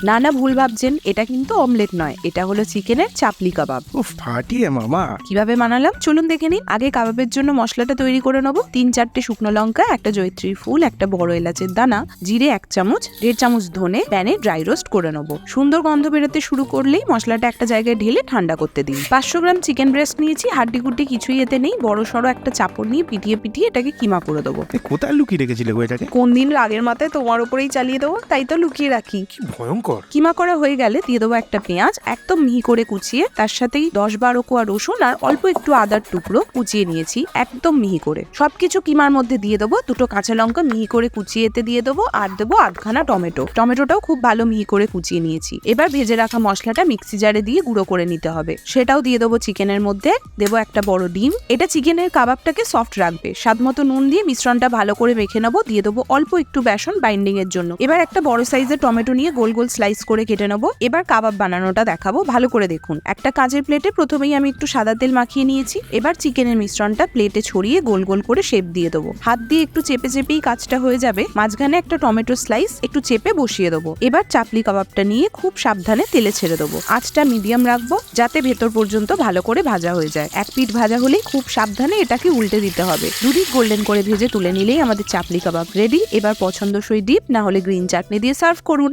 না না, ভুল ভাবছেন, এটা কিন্তু অমলেট নয়, এটা হলো চিকেনের চাপলি কাবাব। উফ, ফাটিয়ে মামা। কিভাবে বানালাম চলুন দেখে নিন। আগে কাবাবের জন্য মশলাটা তৈরি করে নেবো। 3-4টে শুকনো লঙ্কা, একটা জয়িত্রী ফুল, একটা বড় এলাচের দানা, জিরে 1 চামচ, 1.5 চামচ ধনে প্যানে ড্রাই রোস্ট করে নেবো। সুন্দর গন্ধ বেরোতে শুরু করলেই মশলাটা একটা জায়গায় ঢেলে ঠান্ডা করতে দিন। 500 গ্রাম চিকেন ব্রেস্ট নিয়েছি, হাড্ডি গুড্ডি কিছুই এতে নেই। বড় সড়ো একটা চাপড় নিয়ে পিটিয়ে পিটিয়ে এটাকে কিমা করে দেবো। কোথায় লুকিয়ে রেখেছিলে গো এটাকে? কোন দিন রাগের মাথায় তোমার উপরেই চালিয়ে দেবো, তাই তো লুকিয়ে রাখি। কি ভয়ঙ্কর। কিমা করা হয়ে গেলে দিয়ে দেবো একটা পেঁয়াজ একদম মিহি করে কুচিয়ে, তার সাথেই 10-12 কোয়া রসুন আর অল্প একটু আদার টুকরো কুচিয়ে নিয়েছি একদম মিহি করে। সবকিছু কিমার মধ্যে দিয়ে দেবো। 2টো কাঁচা লঙ্কা মিহি করে কুচিয়ে এতে দিয়ে দেবো, আর দেবো 8খানা টমেটো। টমেটোটাও খুব ভালো মিহি করে কুচিয়ে নিয়েছি। এবার ভেজে রাখা মশলাটা মিক্সি জারে দিয়ে গুঁড়ো করে নিতে হবে, সেটাও দিয়ে দেবো চিকেনের মধ্যে। দেবো একটা বড় ডিম, এটা চিকেনের কাবাবটাকে সফট রাখবে। স্বাদ মতো নুন দিয়ে মিশ্রণটা ভালো করে মেখে নেবো। দিয়ে দেবো অল্প একটু বেসন বাইন্ডিং এর জন্য। এবার একটা বড় সাইজের টমেটো নিয়ে গোল গোল স্লাইস করে কেটে নেবো। এবার কাবাব বানানোটা দেখাবো, ভালো করে দেখুন। একটা কাঁচের প্লেটে প্রথমেই আমি একটু সাদা তেল মাখিয়ে নিয়েছি। এবার চিকেনের মিশ্রণটা প্লেটে ছড়িয়ে গোল গোল করে শেপ দিয়ে দেবো। হাত দিয়ে একটু চেপে চেপেই কাজটা হয়ে যাবে। মাঝখানে একটা টমেটো স্লাইস একটু চেপে বসিয়ে দেবো। এবার চাপলি কাবাবটা নিয়ে খুব সাবধানে তেলে ছেড়ে দেবো। আঁচটা মিডিয়াম রাখবো যাতে ভেতর পর্যন্ত ভালো করে ভাজা হয়ে যায়। এক পিঠ ভাজা হলেই খুব সাবধানে এটাকে উল্টে দিতে হবে। দুদিক গোল্ডেন করে ভেজে তুলে নিলেই আমাদের চাপলি কাবাব রেডি। এবার পছন্দসই ডিপ না হলে গ্রিন চাটনি দিয়ে সার্ভ করুন।